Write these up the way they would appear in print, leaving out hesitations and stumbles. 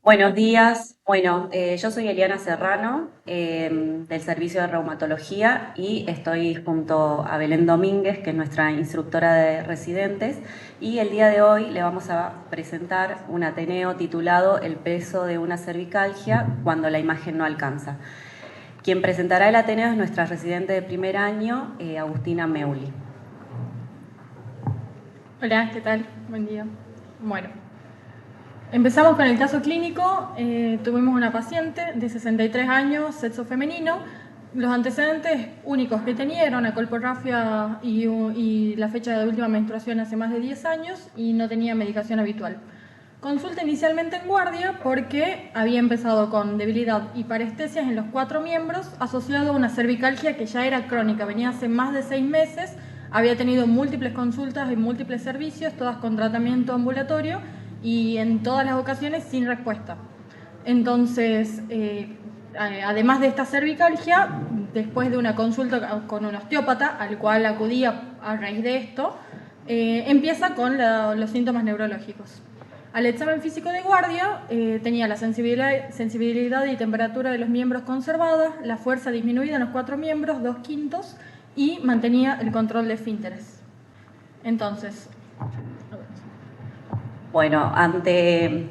Buenos días. Bueno, yo soy Eliana Serrano, del Servicio de Reumatología y estoy junto a Belén Domínguez, que es nuestra instructora de residentes, y el día de hoy le vamos a presentar un Ateneo titulado El peso de una cervicalgia cuando la imagen no alcanza. Quien presentará el Ateneo es nuestra residente de primer año, Agustina Meuli. Hola, ¿qué tal? Buen día. Bueno, empezamos con el caso clínico. Tuvimos una paciente de 63 años, sexo femenino. Los antecedentes únicos que tenía eran una colporrafia y la fecha de última menstruación hace más de 10 años y no tenía medicación habitual. Consulta inicialmente en guardia porque había empezado con debilidad y parestesias en los 4 miembros asociado a una cervicalgia que ya era crónica, venía hace más de 6 meses, había tenido múltiples consultas en múltiples servicios, todas con tratamiento ambulatorio y en todas las ocasiones sin respuesta. Entonces, además de esta cervicalgia, después de una consulta con un osteópata, al cual acudía a raíz de esto, empieza con los síntomas neurológicos. Al examen físico de guardia tenía la sensibilidad y temperatura de los miembros conservadas, la fuerza disminuida en los 4 miembros, 2/5, y mantenía el control de esfínteres. Entonces, Bueno, ante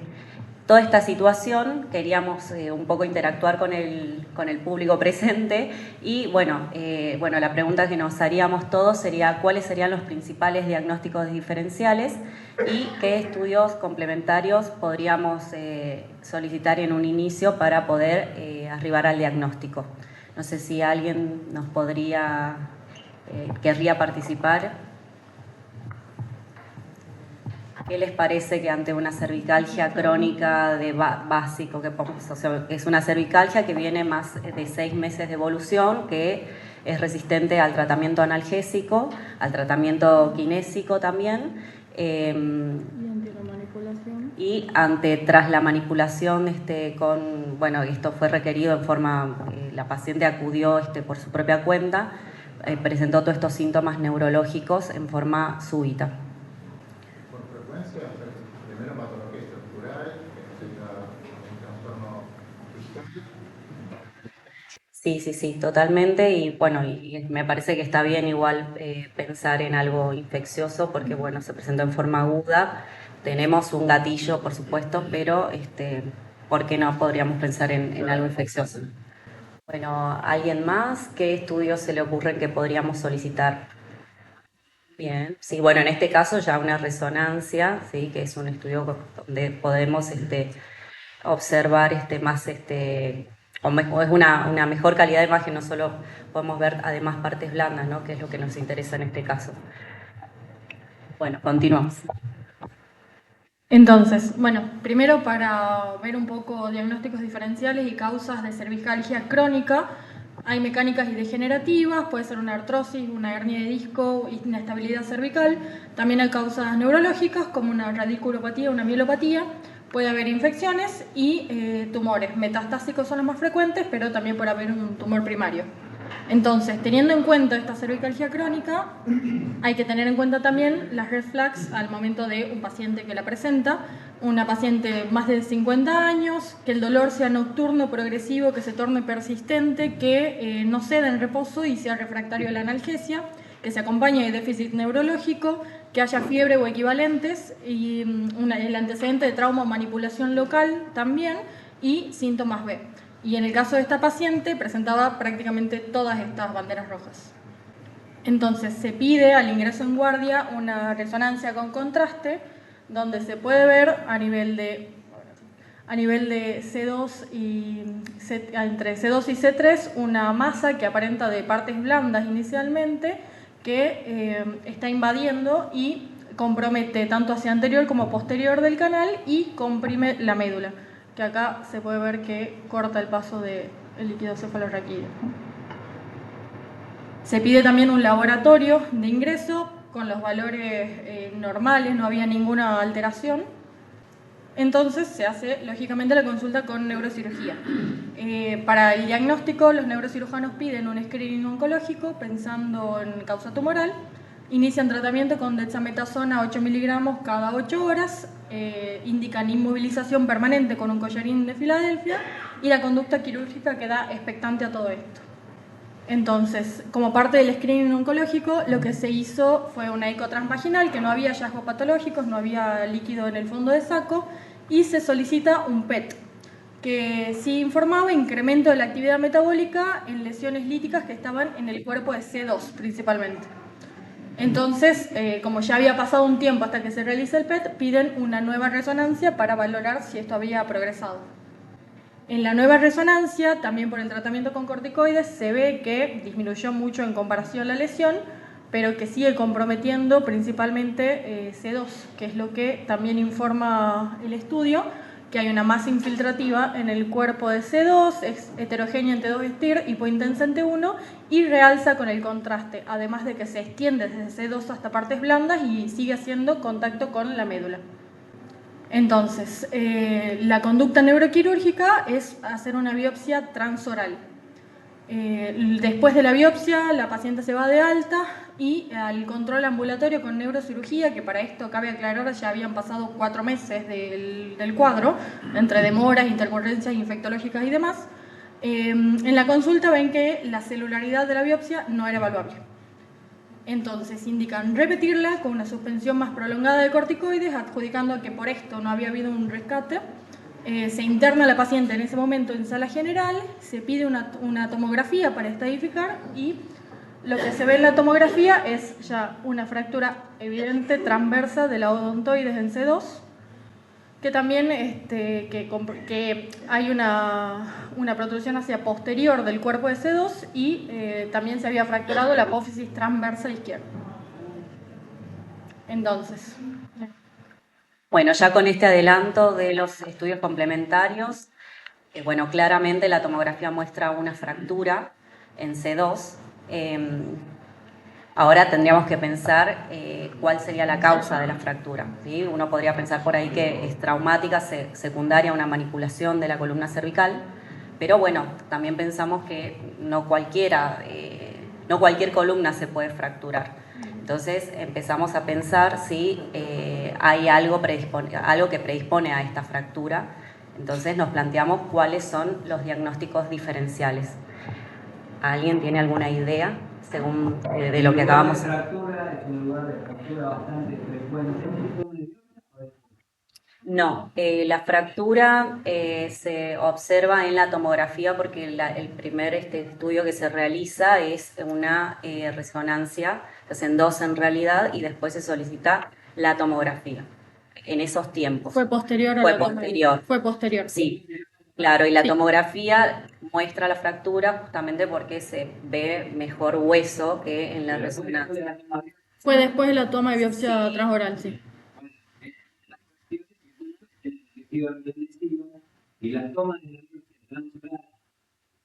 toda esta situación queríamos un poco interactuar con el público presente y bueno, la pregunta que nos haríamos todos sería cuáles serían los principales diagnósticos diferenciales y qué estudios complementarios podríamos solicitar en un inicio para poder arribar al diagnóstico. No sé si alguien nos querría participar. ¿Qué les parece que ante una cervicalgia crónica de básico, es una cervicalgia que viene más de 6 meses de evolución, que es resistente al tratamiento analgésico, al tratamiento kinésico también, y tras la manipulación esto fue requerido en forma, la paciente acudió por su propia cuenta, presentó todos estos síntomas neurológicos en forma súbita. Primero patología estructural, que no tenga un trastorno físico. Sí, totalmente. Y bueno, y me parece que está bien igual pensar en algo infeccioso porque bueno, se presentó en forma aguda. Tenemos un gatillo, por supuesto, pero ¿por qué no podríamos pensar en algo infeccioso? Bueno, ¿alguien más? ¿Qué estudios se le ocurren que podríamos solicitar? Bien, sí, bueno, en este caso ya una resonancia, sí, que es un estudio donde podemos observar más o es una mejor calidad de imagen, no solo podemos ver además partes blandas, ¿no? Que es lo que nos interesa en este caso. Bueno, continuamos. Entonces, bueno, primero para ver un poco diagnósticos diferenciales y causas de cervicalgia crónica, hay mecánicas y degenerativas, puede ser una artrosis, una hernia de disco, inestabilidad cervical. También hay causas neurológicas como una radiculopatía, una mielopatía. Puede haber infecciones y tumores. Metastásicos son los más frecuentes, pero también puede haber un tumor primario. Entonces, teniendo en cuenta esta cervicalgia crónica, hay que tener en cuenta también las red flags al momento de un paciente que la presenta. Una paciente más de 50 años, que el dolor sea nocturno, progresivo, que se torne persistente, que no ceda en reposo y sea refractario a la analgesia, que se acompañe de déficit neurológico, que haya fiebre o equivalentes, y el antecedente de trauma o manipulación local también, y síntomas B. Y en el caso de esta paciente presentaba prácticamente todas estas banderas rojas. Entonces se pide al ingreso en guardia una resonancia con contraste donde se puede ver a nivel de C2 entre C2 y C3 una masa que aparenta de partes blandas inicialmente que está invadiendo y compromete tanto hacia anterior como posterior del canal y comprime la médula, que acá se puede ver que corta el paso del líquido cefalorraquídeo. Se pide también un laboratorio de ingreso con los valores normales, no había ninguna alteración. Entonces se hace lógicamente la consulta con neurocirugía. Para el diagnóstico los neurocirujanos piden un screening oncológico pensando en causa tumoral. Inician tratamiento con dexametasona 8 miligramos cada 8 horas, indican inmovilización permanente con un collarín de Filadelfia y la conducta quirúrgica queda expectante a todo esto. Entonces, como parte del screening oncológico, lo que se hizo fue una eco transvaginal, que no había hallazgos patológicos, no había líquido en el fondo de saco, y se solicita un PET, que sí informaba incremento de la actividad metabólica en lesiones líticas que estaban en el cuerpo de C2 principalmente. Entonces, como ya había pasado un tiempo hasta que se realiza el PET, piden una nueva resonancia para valorar si esto había progresado. En la nueva resonancia, también por el tratamiento con corticoides, se ve que disminuyó mucho en comparación a la lesión, pero que sigue comprometiendo principalmente C2, que es lo que también informa el estudio, que hay una masa infiltrativa en el cuerpo de C2, es heterogénea en T2-STIR, hipointensa en T1 y realza con el contraste, además de que se extiende desde C2 hasta partes blandas y sigue haciendo contacto con la médula. Entonces, la conducta neuroquirúrgica es hacer una biopsia transoral. Después de la biopsia, la paciente se va de alta y al control ambulatorio con neurocirugía, que para esto cabe aclarar, ya habían pasado 4 meses del cuadro, entre demoras, intercurrencias infectológicas y demás. En la consulta ven que la celularidad de la biopsia no era evaluable. Entonces indican repetirla con una suspensión más prolongada de corticoides, adjudicando que por esto no había habido un rescate. Se interna la paciente en ese momento en sala general, se pide una tomografía para estadificar y lo que se ve en la tomografía es ya una fractura evidente transversa de la odontoides en C2, que también que hay una protrusión hacia posterior del cuerpo de C2 y también se había fracturado la apófisis transversa izquierda. Entonces, Bueno, ya con este adelanto de los estudios complementarios, bueno, claramente la tomografía muestra una fractura en C2. Ahora tendríamos que pensar cuál sería la causa de la fractura, ¿sí? Uno podría pensar por ahí que es traumática, secundaria a una manipulación de la columna cervical, pero bueno, también pensamos que no cualquier columna se puede fracturar. Entonces empezamos a pensar si hay algo que predispone a esta fractura. Entonces nos planteamos cuáles son los diagnósticos diferenciales. ¿Alguien tiene alguna idea según de lo que acabamos? La fractura es un lugar de fractura bastante frecuente. No, la fractura se observa en la tomografía porque el primer estudio que se realiza es una resonancia, se hacen 2 en realidad y después se solicita la tomografía en esos tiempos. fue posterior a Fue la posterior. Fue posterior. Sí, claro, y la Sí. tomografía muestra la fractura justamente porque se ve mejor hueso que en la resonancia. Fue después de la toma de biopsia transoral, sí. Y las tomas de la biopsia transoral,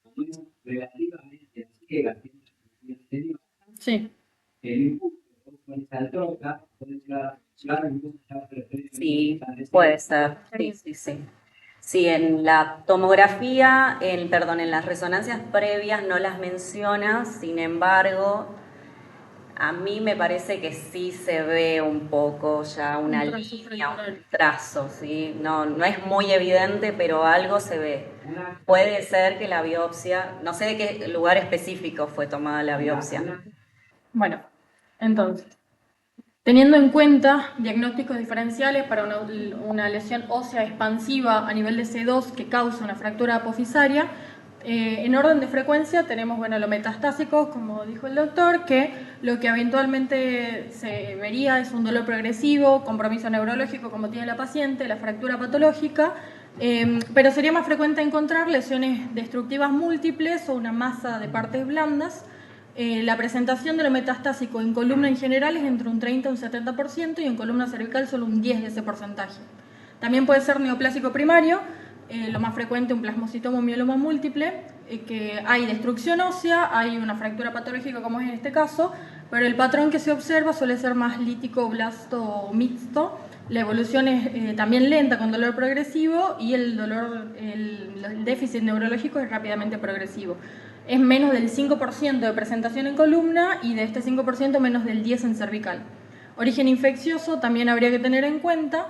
como es relativamente ciega, Sí. el impulso con esa troca puede llegar incluso a la preferencia. Sí, puede ser. Sí. Sí, en la tomografía, en las resonancias previas no las menciona, sin embargo, a mí me parece que sí se ve un poco ya una Un trazo línea, un fractural. trazo, ¿sí? No es muy evidente, pero algo se ve. Puede ser que la biopsia, no sé de qué lugar específico fue tomada la biopsia. Bueno, entonces, teniendo en cuenta diagnósticos diferenciales para una lesión ósea expansiva a nivel de C2 que causa una fractura apofisaria, en orden de frecuencia tenemos lo metastásico, como dijo el doctor, que lo que eventualmente se vería es un dolor progresivo, compromiso neurológico como tiene la paciente, la fractura patológica, pero sería más frecuente encontrar lesiones destructivas múltiples o una masa de partes blandas. La presentación de lo metastásico en columna en general es entre un 30 y un 70% y en columna cervical solo un 10 de ese porcentaje. También puede ser neoplásico primario, lo más frecuente un plasmocitoma o mieloma múltiple, que hay destrucción ósea, hay una fractura patológica como es en este caso, pero el patrón que se observa suele ser más lítico, blasto mixto. La evolución es también lenta con dolor progresivo y el déficit neurológico es rápidamente progresivo. es menos del 5% de presentación en columna y de este 5% menos del 10% en cervical. Origen infeccioso también habría que tener en cuenta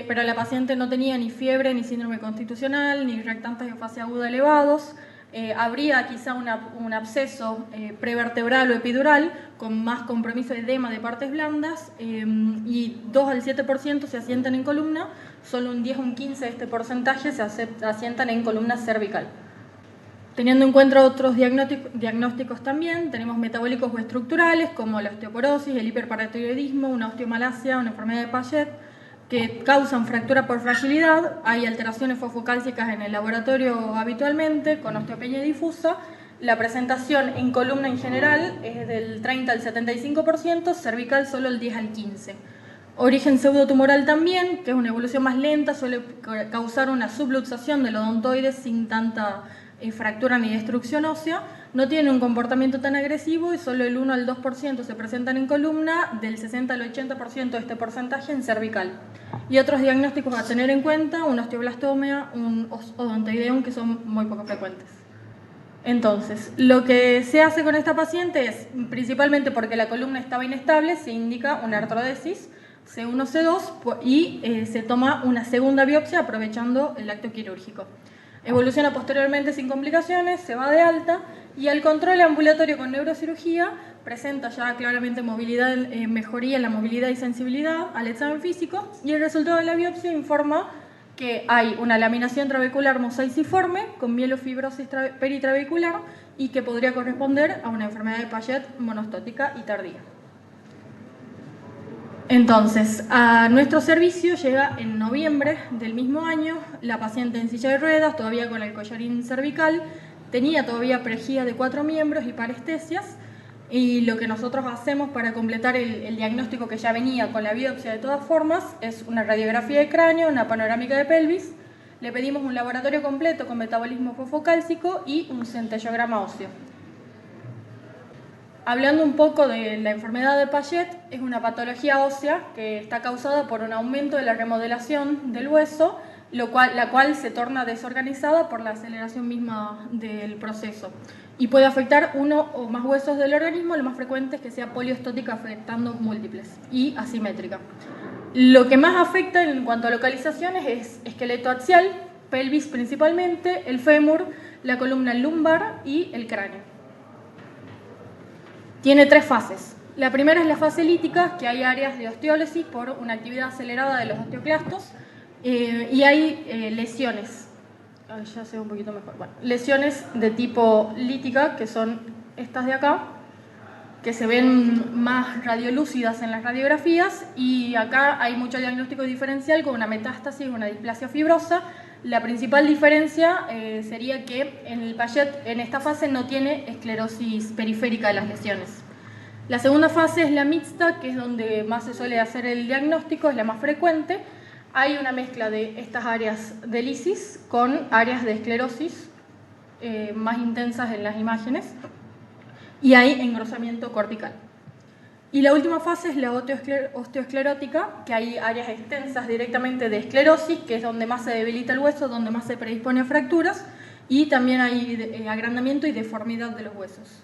pero la paciente no tenía ni fiebre, ni síndrome constitucional, ni reactantes de fase aguda elevados. Habría quizá un absceso prevertebral o epidural con más compromiso de edema de partes blandas y 2 al 7% se asientan en columna, solo un 10 o un 15% de este porcentaje se asientan en columna cervical. Teniendo en cuenta otros diagnósticos también, tenemos metabólicos o estructurales como la osteoporosis, el hiperparatiroidismo, una osteomalacia, una enfermedad de Paget, que causan fractura por fragilidad. Hay alteraciones fosfocálcicas en el laboratorio habitualmente, con osteopenia difusa. La presentación en columna en general es del 30 al 75%, cervical solo el 10 al 15%. Origen pseudotumoral también, que es una evolución más lenta, suele causar una subluxación del odontoide sin tanta fractura ni destrucción ósea. No tiene un comportamiento tan agresivo y solo el 1 al 2% se presentan en columna, del 60 al 80% de este porcentaje en cervical. Y otros diagnósticos a tener en cuenta, una osteoblastomia, un odontoideum, que son muy poco frecuentes. Entonces, lo que se hace con esta paciente es, principalmente porque la columna estaba inestable, se indica una artrodesis C1, C2 y se toma una segunda biopsia aprovechando el acto quirúrgico. Evoluciona posteriormente sin complicaciones, se va de alta y al control ambulatorio con neurocirugía presenta ya claramente mejoría en la movilidad y sensibilidad al examen físico y el resultado de la biopsia informa que hay una laminación trabecular mosaiciforme con mielofibrosis peritrabecular y que podría corresponder a una enfermedad de Paget monostótica y tardía. Entonces, a nuestro servicio llega en noviembre del mismo año la paciente en silla de ruedas, todavía con el collarín cervical, tenía todavía prejía de 4 miembros y parestesias, y lo que nosotros hacemos para completar el diagnóstico que ya venía con la biopsia de todas formas es una radiografía de cráneo, una panorámica de pelvis, le pedimos un laboratorio completo con metabolismo fosfocálcico y un centellograma óseo. Hablando un poco de la enfermedad de Paget, es una patología ósea que está causada por un aumento de la remodelación del hueso, la cual se torna desorganizada por la aceleración misma del proceso. Y puede afectar uno o más huesos del organismo, lo más frecuente es que sea poliostótica afectando múltiples y asimétrica. Lo que más afecta en cuanto a localizaciones es esqueleto axial, pelvis principalmente, el fémur, la columna lumbar y el cráneo. Tiene 3 fases. La primera es la fase lítica, que hay áreas de osteólisis por una actividad acelerada de los osteoclastos y hay lesiones. Ya se ve un poquito mejor. Bueno, lesiones de tipo lítica, que son estas de acá, que se ven más radiolúcidas en las radiografías, y acá hay mucho diagnóstico diferencial con una metástasis, una displasia fibrosa. La principal diferencia sería que en el Paget, en esta fase, no tiene esclerosis periférica de las lesiones. La segunda fase es la mixta, que es donde más se suele hacer el diagnóstico, es la más frecuente. Hay una mezcla de estas áreas de lisis con áreas de esclerosis más intensas en las imágenes, y hay engrosamiento cortical. Y la última fase es la osteoesclerótica, que hay áreas extensas directamente de esclerosis, que es donde más se debilita el hueso, donde más se predispone a fracturas, y también hay agrandamiento y deformidad de los huesos.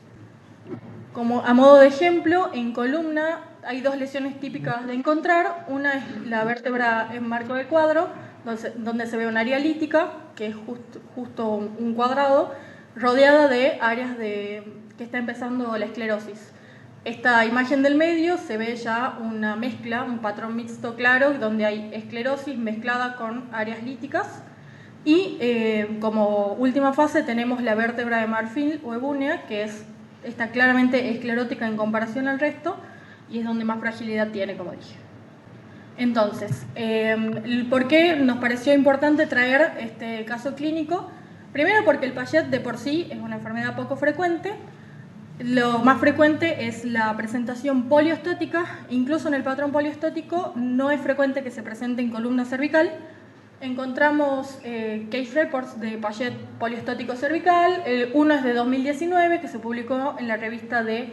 Como a modo de ejemplo, en columna hay 2 lesiones típicas de encontrar. Una es la vértebra en marco de cuadro, donde se ve un área lítica, que es justo un cuadrado, rodeada de áreas que está empezando la esclerosis. Esta imagen del medio se ve ya una mezcla, un patrón mixto claro, donde hay esclerosis mezclada con áreas líticas. Y como última fase tenemos la vértebra de marfil o ebúnea, que está claramente esclerótica en comparación al resto, y es donde más fragilidad tiene, como dije. Entonces, ¿por qué nos pareció importante traer este caso clínico? Primero porque el Paget de por sí es una enfermedad poco frecuente. Lo más frecuente es la presentación poliostótica. Incluso en el patrón poliostótico no es frecuente que se presente en columna cervical. Encontramos case reports de Paget poliostótico cervical. Uno es de 2019, que se publicó en la revista del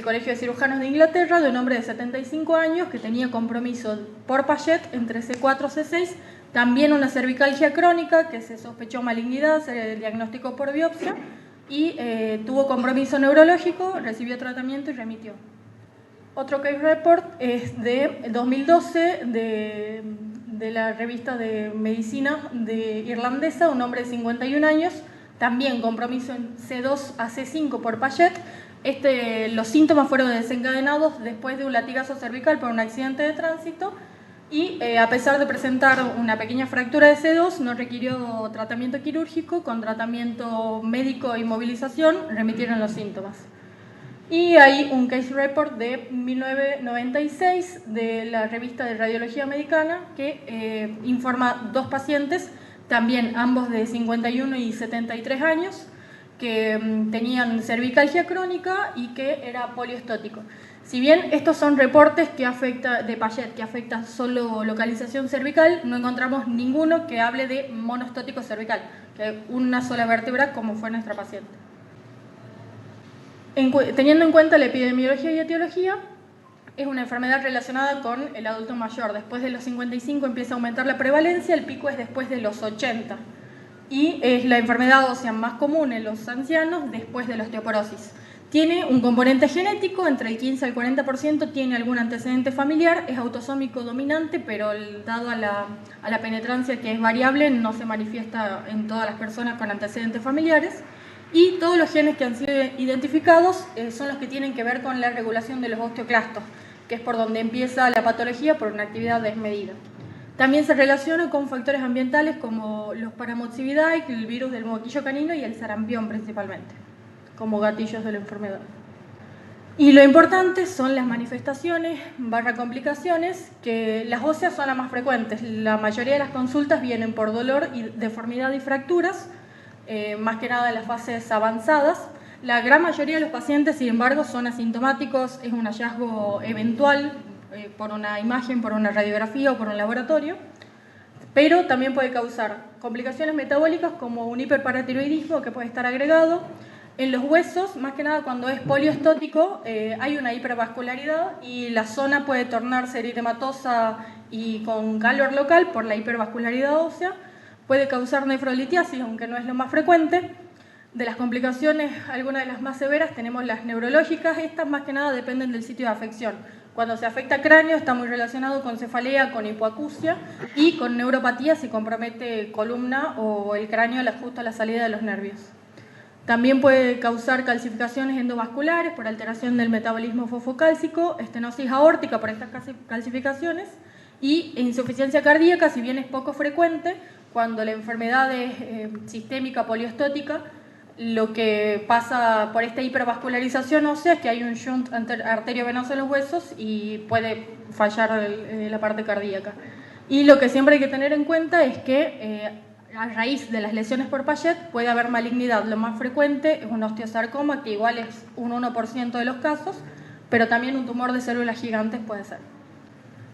Colegio de Cirujanos de Inglaterra, de un hombre de 75 años que tenía compromiso por Paget entre C4 y C6, también una cervicalgia crónica que se sospechó malignidad, se diagnosticó por biopsia, y tuvo compromiso neurológico, recibió tratamiento y remitió. Otro case report es de 2012 de la revista de medicina irlandesa, un hombre de 51 años, también compromiso en C2 a C5 por Payet. Los síntomas fueron desencadenados después de un latigazo cervical por un accidente de tránsito y a pesar de presentar una pequeña fractura de C2, no requirió tratamiento quirúrgico, con tratamiento médico e inmovilización remitieron los síntomas. Y hay un case report de 1996 de la revista de radiología americana que informa dos pacientes, también ambos de 51 y 73 años, que tenían cervicalgia crónica y que era poliestótico. Si bien estos son reportes de Payet que afectan solo localización cervical, no encontramos ninguno que hable de monostótico cervical, que una sola vértebra como fue nuestra paciente. Teniendo en cuenta la epidemiología y etiología, es una enfermedad relacionada con el adulto mayor. Después de los 55 empieza a aumentar la prevalencia, el pico es después de los 80. Y es la enfermedad ósea más común en los ancianos después de la osteoporosis. Tiene un componente genético, entre el 15 al 40% tiene algún antecedente familiar, es autosómico dominante, pero dado a la penetrancia que es variable, no se manifiesta en todas las personas con antecedentes familiares. Y todos los genes que han sido identificados son los que tienen que ver con la regulación de los osteoclastos, que es por donde empieza la patología por una actividad desmedida. También se relaciona con factores ambientales como los Paramoxividae, el virus del moquillo canino y el sarampión principalmente, como gatillos de la enfermedad. Y lo importante son las manifestaciones / complicaciones, que las óseas son las más frecuentes. La mayoría de las consultas vienen por dolor, y deformidad y fracturas, más que nada en las fases avanzadas. La gran mayoría de los pacientes, sin embargo, son asintomáticos, es un hallazgo eventual por una imagen, por una radiografía o por un laboratorio, pero también puede causar complicaciones metabólicas como un hiperparatiroidismo que puede estar agregado. En los huesos, más que nada cuando es poliestótico, hay una hipervascularidad y la zona puede tornarse eritematosa y con calor local por la hipervascularidad ósea. Puede causar nefrolitiasis, aunque no es lo más frecuente. De las complicaciones, algunas de las más severas, tenemos las neurológicas. Estas más que nada dependen del sitio de afección. Cuando se afecta cráneo está muy relacionado con cefalea, con hipoacusia y con neuropatía si compromete columna o el cráneo justo a la salida de los nervios. También puede causar calcificaciones endovasculares por alteración del metabolismo fosfocálcico, estenosis aórtica por estas calcificaciones y insuficiencia cardíaca, si bien es poco frecuente. Cuando la enfermedad es sistémica poliestótica, lo que pasa por esta hipervascularización ósea es que hay un shunt arteriovenoso en los huesos y puede fallar la parte cardíaca. Y lo que siempre hay que tener en cuenta es que a raíz de las lesiones por Payet puede haber malignidad. Lo más frecuente es un osteosarcoma, que igual es un 1% de los casos, pero también un tumor de células gigantes puede ser.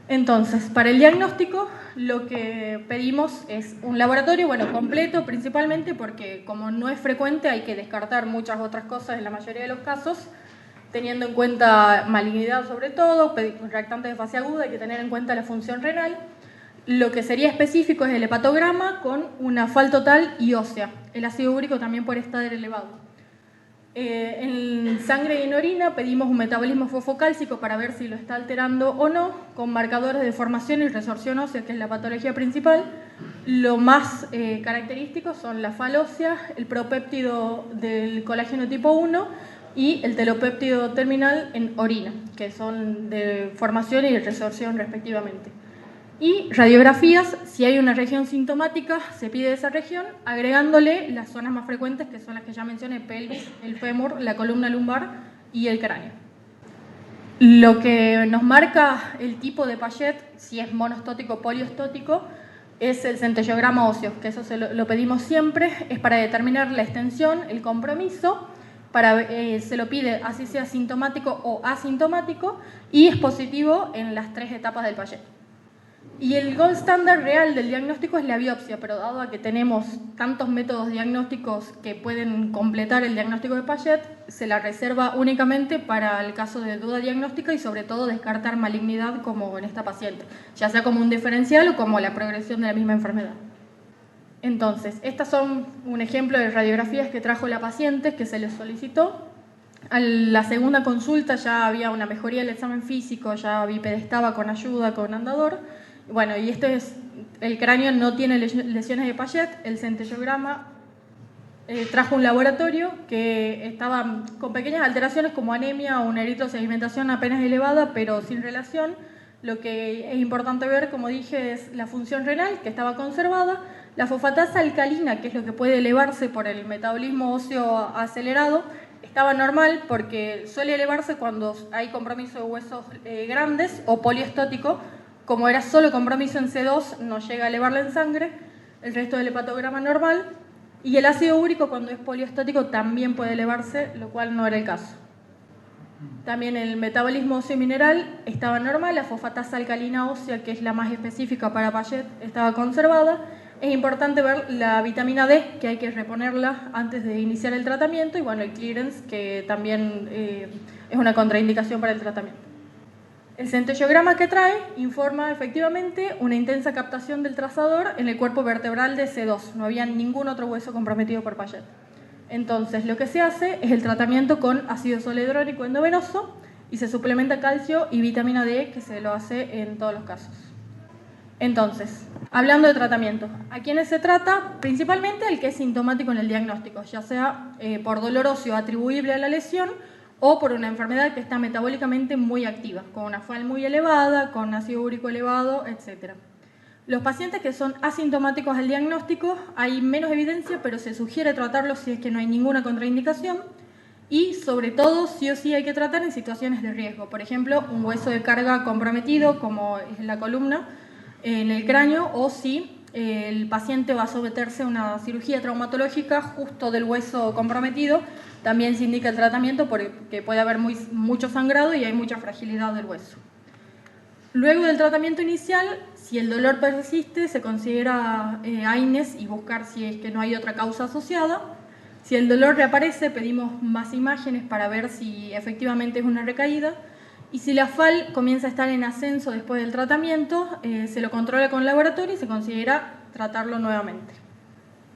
Entonces, para el diagnóstico, lo que pedimos es un laboratorio, completo principalmente, porque como no es frecuente hay que descartar muchas otras cosas en la mayoría de los casos, teniendo en cuenta malignidad sobre todo, reactantes de fase aguda, hay que tener en cuenta la función renal. Lo que sería específico es el hepatograma con una FAL total y ósea. El ácido úrico también puede estar elevado. En sangre y en orina pedimos un metabolismo fosfocálcico para ver si lo está alterando o no, con marcadores de formación y resorción ósea, que es la patología principal. Lo más característico son la FAL ósea, el propéptido del colágeno tipo 1 y el telopéptido terminal en orina, que son de formación y resorción respectivamente. Y radiografías, si hay una región sintomática, se pide esa región, agregándole las zonas más frecuentes, que son las que ya mencioné: pelvis, el fémur, la columna lumbar y el cráneo. Lo que nos marca el tipo de Payet, si es monostótico o poliestótico, es el centellograma óseo, que eso lo pedimos siempre, es para determinar la extensión, el compromiso, se lo pide así sea sintomático o asintomático, y es positivo en las 3 etapas del Payet. Y el gold standard real del diagnóstico es la biopsia, pero dado a que tenemos tantos métodos diagnósticos que pueden completar el diagnóstico de Payet, se la reserva únicamente para el caso de duda diagnóstica y sobre todo descartar malignidad como en esta paciente, ya sea como un diferencial o como la progresión de la misma enfermedad. Entonces, estas son un ejemplo de radiografías que trajo la paciente que se les solicitó. A la segunda consulta ya había una mejoría del examen físico, ya bipedestaba con ayuda, con andador. Bueno, y el cráneo no tiene lesiones de Payet, el centellograma trajo un laboratorio que estaba con pequeñas alteraciones como anemia o una eritrosedimentación apenas elevada, pero sin relación. Lo que es importante ver, como dije, es la función renal, que estaba conservada, la fosfatasa alcalina, que es lo que puede elevarse por el metabolismo óseo acelerado, estaba normal porque suele elevarse cuando hay compromiso de huesos grandes o poliestótico. Como era solo compromiso en C2, no llega a elevarla en sangre, el resto del hepatograma normal. Y el ácido úrico, cuando es poliestótico, también puede elevarse, lo cual no era el caso. También el metabolismo óseo mineral estaba normal, la fosfatasa alcalina ósea, que es la más específica para Payet, estaba conservada. Es importante ver la vitamina D, que hay que reponerla antes de iniciar el tratamiento, y bueno, el clearance, que también es una contraindicación para el tratamiento. El centellograma que trae informa efectivamente una intensa captación del trazador en el cuerpo vertebral de C2. No había ningún otro hueso comprometido por Payet. Entonces, lo que se hace es el tratamiento con ácido zoledrónico endovenoso y se suplementa calcio y vitamina D, que se lo hace en todos los casos. Entonces, hablando de tratamiento, ¿a quiénes se trata? Principalmente al que es sintomático en el diagnóstico, ya sea por dolor óseo atribuible a la lesión o por una enfermedad que está metabólicamente muy activa, con una FAL muy elevada, con ácido úrico elevado, etc. Los pacientes que son asintomáticos al diagnóstico, hay menos evidencia, pero se sugiere tratarlos si es que no hay ninguna contraindicación, y sobre todo, sí o sí hay que tratar en situaciones de riesgo. Por ejemplo, un hueso de carga comprometido, como es la columna, en el cráneo, o si el paciente va a someterse a una cirugía traumatológica justo del hueso comprometido, también se indica el tratamiento porque puede haber mucho sangrado y hay mucha fragilidad del hueso. Luego del tratamiento inicial, si el dolor persiste, se considera AINES y buscar si es que no hay otra causa asociada. Si el dolor reaparece, pedimos más imágenes para ver si efectivamente es una recaída. Y si la FAL comienza a estar en ascenso después del tratamiento, se lo controla con laboratorio y se considera tratarlo nuevamente.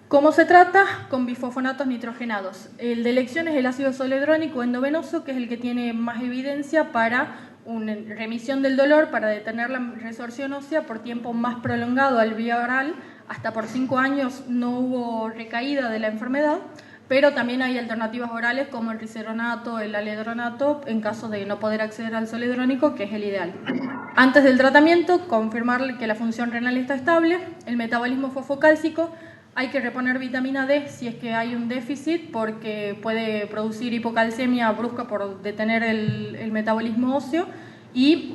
¿Cómo se trata? Con bifosfonatos nitrogenados. El de elección es el ácido zoledrónico endovenoso, que es el que tiene más evidencia para una remisión del dolor, para detener la resorción ósea por tiempo más prolongado al vía oral. Hasta por 5 años no hubo recaída de la enfermedad, pero también hay alternativas orales como el riseronato, el aledronato, en caso de no poder acceder al zoledrónico, que es el ideal. Antes del tratamiento, confirmar que la función renal está estable, el metabolismo fosfocálcico. Hay que reponer vitamina D si es que hay un déficit, porque puede producir hipocalcemia brusca por detener el metabolismo óseo. Y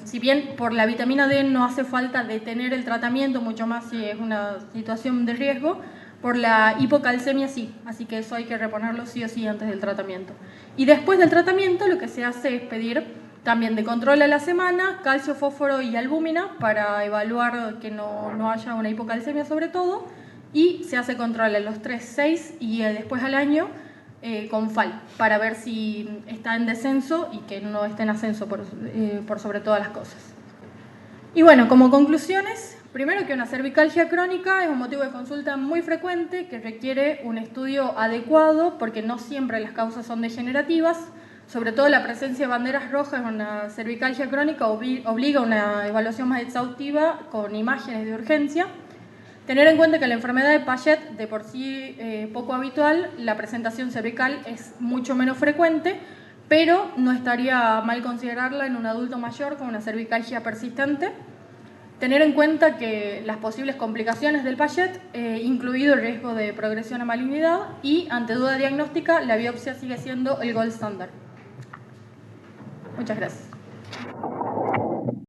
si bien por la vitamina D no hace falta detener el tratamiento, mucho más si es una situación de riesgo, por la hipocalcemia sí, así que eso hay que reponerlo sí o sí antes del tratamiento. Y después del tratamiento lo que se hace es pedir también de control a la semana calcio, fósforo y albúmina para evaluar que no haya una hipocalcemia sobre todo, y se hace control a los 3, 6 y después al año con FAL para ver si está en descenso y que no esté en ascenso por sobre todas las cosas. Y bueno, como conclusiones, primero que una cervicalgia crónica es un motivo de consulta muy frecuente que requiere un estudio adecuado porque no siempre las causas son degenerativas. Sobre todo la presencia de banderas rojas en una cervicalgia crónica obliga a una evaluación más exhaustiva con imágenes de urgencia. Tener en cuenta que la enfermedad de Payet, de por sí poco habitual, la presentación cervical es mucho menos frecuente, pero no estaría mal considerarla en un adulto mayor con una cervicalgia persistente. Tener en cuenta que las posibles complicaciones del Payet, incluido el riesgo de progresión a malignidad, y ante duda diagnóstica, la biopsia sigue siendo el gold standard. Muchas gracias.